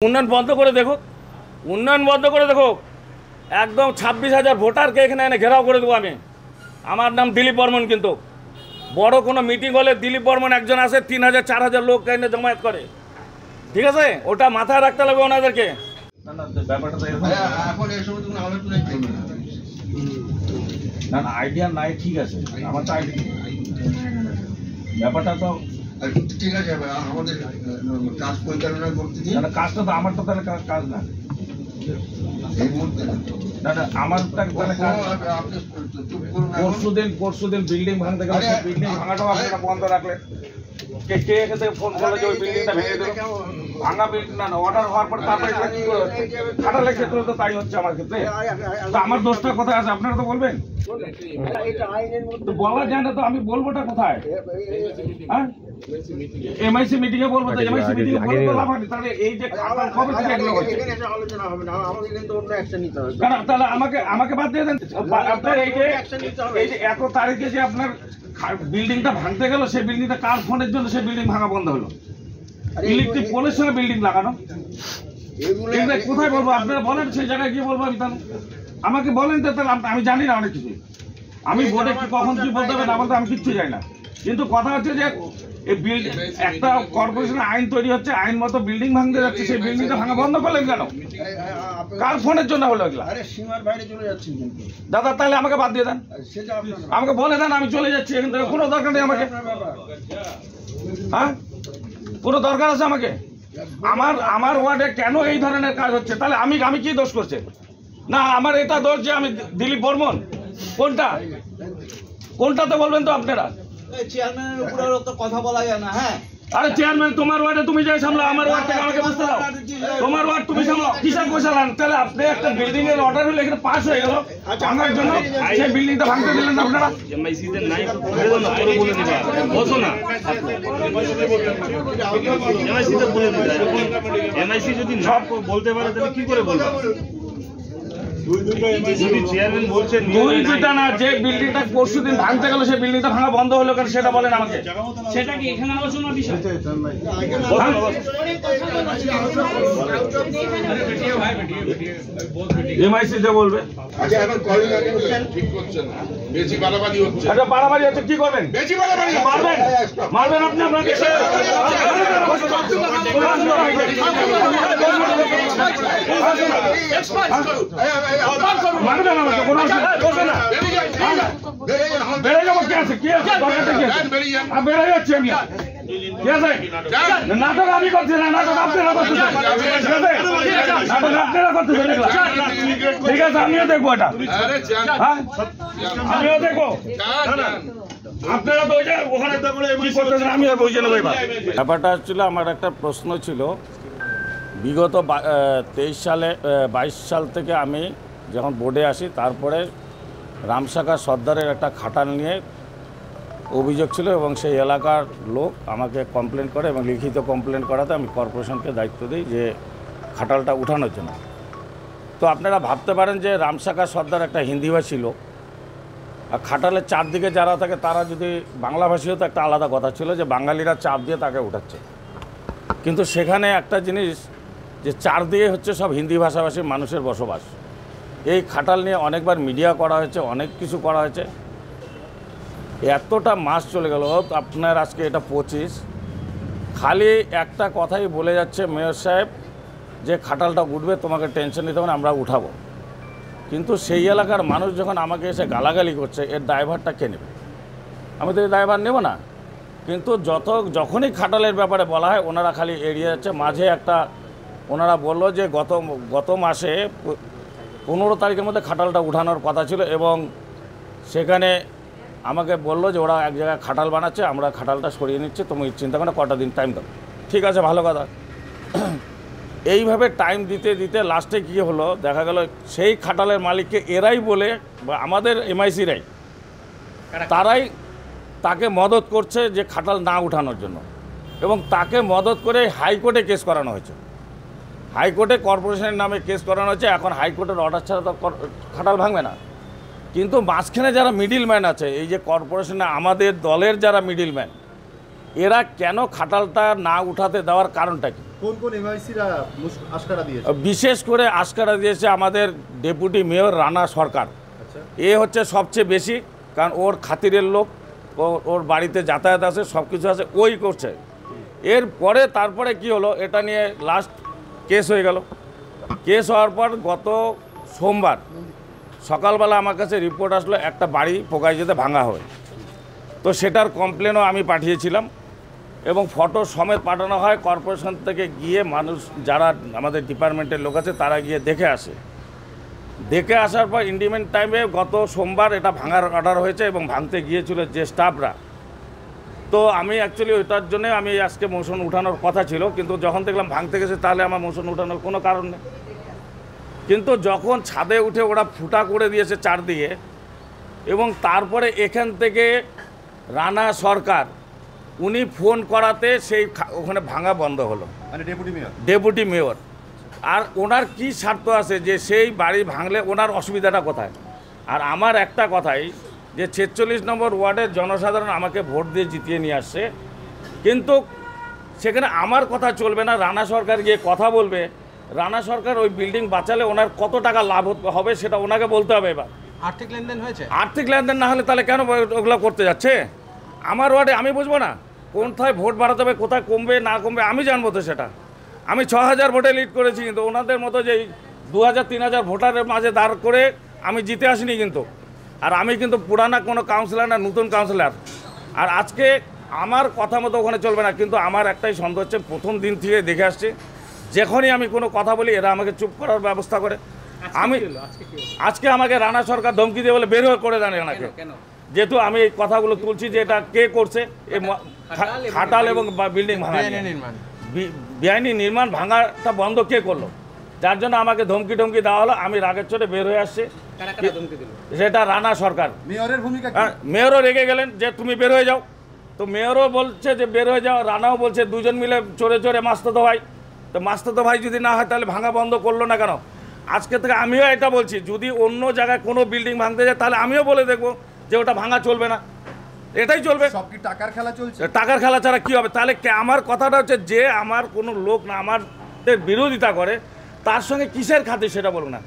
উন্নয়ন বন্ধ করে দেখো, উন্নয়ন বন্ধ করে দেখো। একদম 26,000 ভোটারকে এখানে এনে ঘেরাও করে দেবো আমি। আমার নাম দিলীপ বর্মন। কিন্তু বড় কোনো মিটিং হলে দিলীপ বর্মন একজন আসে, 3,000 4,000 লোক এনে জমায়েত করে। ঠিক আছে, ওটা মাথায় রাখতে লাগবে ওনাদেরকে। আইডিয়া নাই, ঠিক আছে, আমার তো আইডিয়া ব্যাপারটা তো ঠিক আছে। আমাদের কাজ পরিচালনা করতে দিন। কাজটা তো আমার তো তাহলে কাজ না এই মুহূর্তে না না, আমার পরশুদিন বিল্ডিং ভাঙতে গেলে বিল্ডিং ভাঙাটাও আপনারা বন্ধ রাখলেন। কে এখান থেকে ফোন করলো যে ওই বিল্ডিংটা ভেঙে দেবে? ভাঙা বিল্ডিং না, অর্ডার হওয়ার পর তারপরে কি করে হচ্ছে? খাটালের ক্ষেত্রে তো তাই হচ্ছে আমার ক্ষেত্রে। তো আমার দোষটা কোথায় আছে আপনারা তো বলবেন। তো বলা যায় না তো আমি বলবোটা কোথায়? হ্যাঁ, এমআইসি মিটিং এ বলবো তো এমআইসি মিটিং এ বলবো লাভ হবে। তাহলে এই যে খাটাল কবে থেকে এগুলো হচ্ছে? আলোচনা হবে না, আমাকে কিন্তু অন্য অ্যাকশন নিতে হবে। কারণ তাহলে আমাকে বাদ দিয়ে দেন। আপনার এই যে এত তারিখে যে আপনার বিল্ডিংটা ভাঙতে গেল, সেই বিল্ডিংটা কার ফোনের জন্য সেই বিল্ডিং ভাঙা বন্ধ হলো? ইলেকট্রিক পোলের সঙ্গে বিল্ডিং লাগানো। কোথায় বলবো আপনারা বলেন, সেই জায়গায় গিয়ে বলবো আমি। তাহলে আমাকে বলেন তো, তাহলে আমি জানি না অনেক কিছু। আমি বোর্ডে কখন কি বলতে হবে না বলতে আমি কিচ্ছু জানি না। কিন্তু কথা হচ্ছে যে একটা কর্পোরেশনে আইন তৈরি হচ্ছে, আইন মতো বিল্ডিং ভাঙতে যাচ্ছে, সেই বিল্ডিংটা ভাঙা বন্ধ করলেন কেন? কার ফোনের জন্য হলো এগুলা? সীমার বাইরে চলে যাচ্ছেন কিন্তু দাদা, তাহলে আমাকে বাদ দিয়ে দেন, আমাকে বলে দেন, আমি চলে যাচ্ছি এখান থেকে। কোনো দরকার নেই আমাকে। হ্যাঁ, কোনো দরকার আছে আমাকে? আমার ওয়ার্ডে কেন এই ধরনের কাজ হচ্ছে? তাহলে আমি কি দোষ করছে? না আমার এটা দোষ যে আমি দিলীপ বর্মন। কোনটাতে বলবেন তো আপনারা? চেয়ারম্যানের উপরে তো কথা বলা যায় না। হ্যাঁ, আরে চেয়ারম্যান তোমার ওয়ার্ডে তুমি যাই সামলাও, আমার ওয়ার্ড থেকে আমাকে বুঝতে দাও। তোমার ওয়ার্ড তুমি সামলাও, কিসের পয়সা লান? তাহলে আপনি একটা বিল্ডিং এর অর্ডার হলে এখানে পাস হয়ে গেল ভাঙার জন্য, সেই বিল্ডিংটা ভাঙতে দিলেন না আপনারা। এমআইসিতে নাই বলে না, পরে বলে দিবা, বসো না। এমআইসিতে বলে দিবা। এমআইসি যদি না বলতে পারে তাহলে কি করে বলবা? যদি চেয়ারম্যান বলছেন দুইটা না, যে বিল্ডিংটা পরশুদিন ভাঙতে গেল সেই বিল্ডিংটা ভাঙা বন্ধ হলো কেন সেটা বলেন আমাকে। সেটা কি এখানে আলোচনার বিষয়? এমআইসিতে বলবে। আচ্ছা, এখন কলিং অ্যাডমিশন ঠিক করছে না, বেশি বাড়াবাড়ি হচ্ছে। আচ্ছা, বাড়াবাড়ি হচ্ছে, কি করবেন? বেশি বাড়াবাড়ি মারবেন আপনি আপনাকে। মারবেন আমাকে, কোনো অসুবিধা না। বেড়ে যাবো, কি আছে? কি আছে? বেড়ে যাচ্ছি আমি। ঠিক আছে, নাটক আমি করছি না, নাটক আপনারা করতেছেন। ঠিক আছে, নাটক আপনারা করতেছেন। ঠিক আছে, আমিও দেখবো এটা। হ্যাঁ, আমিও দেখবো। আপনারা তো ওখানে আমিও বলছি না। ব্যাপারটা হচ্ছিল, আমার একটা প্রশ্ন ছিল। বিগত 22 সাল থেকে আমি যখন বোর্ডে আসি, তারপরে রামশাখা সর্দারের একটা খাটাল নিয়ে অভিযোগ ছিল এবং সেই এলাকার লোক আমাকে কমপ্লেন করে এবং লিখিত কমপ্লেন করাতে আমি কর্পোরেশনকে দায়িত্ব দিই যে খাটালটা উঠানোর জন্য। তো আপনারা ভাবতে পারেন যে রামশাখা সর্দার একটা হিন্দিভাষী লোক, আর খাটালের চারদিকে যারা থাকে তারা যদি বাংলাভাষী হতো একটা আলাদা কথা ছিল, যে বাঙালিরা চাপ দিয়ে তাকে উঠাচ্ছে। কিন্তু সেখানে একটা জিনিস, যে চারদিকে হচ্ছে সব হিন্দি ভাষাভাষী মানুষের বসবাস। এই খাটাল নিয়ে অনেকবার মিডিয়া করা হয়েছে, অনেক কিছু করা হয়েছে। এতটা মাস চলে গেল, আপনার আজকে এটা 25, খালি একটা কথাই বলে যাচ্ছে মেয়র সাহেব যে খাটালটা উঠবে, তোমাকে টেনশন নিতে হবে না, আমরা উঠাবো। কিন্তু সেই এলাকার মানুষ যখন আমাকে এসে গালাগালি করছে, এর দায়ভারটা কে নেবে? আমি তো এই দায়ভার নেব না। কিন্তু যখনই খাটালের ব্যাপারে বলা হয়, ওনারা খালি এড়িয়ে যাচ্ছে। মাঝে একটা ওনারা বলল যে গত মাসে 15 তারিখের মধ্যে খাটালটা উঠানোর কথা ছিল, এবং সেখানে আমাকে বললো যে ওরা এক জায়গায় খাটাল বানাচ্ছে, আমরা খাটালটা সরিয়ে নিচ্ছি, তুমি চিন্তা করো, কটা দিন টাইম দাও। ঠিক আছে, ভালো কথা। এইভাবে টাইম দিতে দিতে লাস্টে কী হলো, দেখা গেল সেই খাটালের মালিককে এরাই বলে, বা আমাদের এমআইসিরাই, তারাই তাকে মদত করছে যে খাটাল না উঠানোর জন্য, এবং তাকে মদত করে হাইকোর্টে কেস করানো হয়েছে। হাইকোর্টে কর্পোরেশনের নামে কেস করানো হচ্ছে। এখন হাইকোর্টের অর্ডার ছাড়া তো খাটাল ভাঙবে না। কিন্তু মাঝখানে যারা মিডিলম্যান আছে, এই যে কর্পোরেশনে আমাদের দলের যারা মিডিলম্যান, এরা কেন খাটালটা না উঠাতে দেওয়ার কারণটা কি? কোন কোন এমআইসিরা আশকারা দিয়েছে? বিশেষ করে আশকারা দিয়েছে আমাদের ডেপুটি মেয়র রানা সরকার। আচ্ছা, এ হচ্ছে সবচেয়ে বেশি, কারণ ওর খাতিরের লোক, ওর বাড়িতে যাতায়াত আছে, সব কিছু আছে, ওই করছে। এরপরে তারপরে কি হলো, এটা নিয়ে লাস্ট কেস হয়ে গেল। কেস হওয়ার পর গত সোমবার সকালবেলা আমার কাছে রিপোর্ট আসলো একটা বাড়ি পোকাইজেতে ভাঙা হয়। তো সেটার কমপ্লেনও আমি পাঠিয়েছিলাম এবং ফটো সমেত পাঠানো হয়। কর্পোরেশন থেকে গিয়ে মানুষ যারা আমাদের ডিপার্টমেন্টের লোক আছে তারা গিয়ে দেখে আসে। দেখে আসার পর ইন্ডিমেন্ট টাইমে গত সোমবার এটা ভাঙার অর্ডার হয়েছে এবং ভাঙতে গিয়েছিল যে স্টাফরা। তো আমি অ্যাকচুয়ালি ওইটার জন্য আমি আজকে মোশন উঠানোর কথা ছিল, কিন্তু যখন দেখলাম ভাঙতে গেছে তাহলে আমার মোশন উঠানোর কোনো কারণ নেই। কিন্তু যখন ছাদে উঠে ওরা ফুটা করে দিয়েছে চারদিকে, এবং তারপরে এখান থেকে রানা সরকার উনি ফোন করাতে সেই ওখানে ভাঙা বন্ধ হলো, মানে ডেপুটি মেয়র। আর ওনার কি স্বার্থ আছে যে সেই বাড়ি ভাঙলে ওনার অসুবিধাটা কোথায়? আর আমার একটা কথাই যে 46 নম্বর ওয়ার্ডের জনসাধারণ আমাকে ভোট দিয়ে জিতিয়ে নিয়ে আসছে, কিন্তু সেখানে আমার কথা চলবে না, রানা সরকার গিয়ে কথা বলবে। রানা সরকার ওই বিল্ডিং বাঁচালে ওনার কত টাকা লাভ হবে সেটা ওনাকে বলতে হবে। এবার আর্থিক লেনদেন হয়েছে, আর্থিক লেনদেন না হলে তাহলে কেন ওগুলো করতে যাচ্ছে? আমার ওয়ার্ডে আমি বুঝবো না কোথায় ভোট বাড়াতে হবে, কোথায় কমবে না কমবে আমি জানবো তো সেটা। আমি 6000 ভোটে লিড করেছি, কিন্তু ওনাদের মতো যে 2000-3000 ভোটারের মাঝে দাঁড় করে আমি জিতে আসিনি কিন্তু। আর আমি কিন্তু পুরানা কোনো কাউন্সিলর না, নতুন কাউন্সিলর। আর আজকে আমার কথা মতো ওখানে চলবে না, কিন্তু আমার একটাই সন্দেহ হচ্ছে, প্রথম দিন থেকে দেখে আসছি যখনই আমি কোনো কথা বলি এরা আমাকে চুপ করার ব্যবস্থা করে। আজকে আমাকে রানা সরকার ধমকি দিয়ে বলে বের করে দেন এনাকে, যেহেতু আমি এই কথাগুলো তুলছি যে এটা কে করছে, খাটাল এবং বিল্ডিং ভাঙা, বেআইনি নির্মাণ ভাঙাটা বন্ধ কে করলো, যার জন্য আমাকে ধমকি দেওয়া হলো। আমি রাগের চোটে বের হয়ে আসছি। সেটা রানা সরকার। মেয়রের ভূমিকা কি? মেয়রও রেগে গেলেন যে তুমি বের হয়ে যাও। তো মেয়রও বলছে যে বের হয়ে যাও, রানাও বলছে, দুজন মিলে চোরে মাস্তুতো ভাই। তো মাস্তুতো ভাই যদি না হয় তাহলে ভাঙা বন্ধ করলো না কেন? আজকে থেকে আমিও এটা বলছি, যদি অন্য জায়গায় কোনো বিল্ডিং ভাঙতে যায় তাহলে আমিও বলে দেখবো যে ওটা ভাঙা চলবে না, এটাই চলবে। সব কি টাকার খেলা চলছে? টাকার খেলা ছাড়া কি হবে? তাহলে আমার কথাটা হচ্ছে, যে আমার কোনো লোক না আমাদের বিরোধিতা করে তার সঙ্গে কিসের খাতির সেটা বলুন না।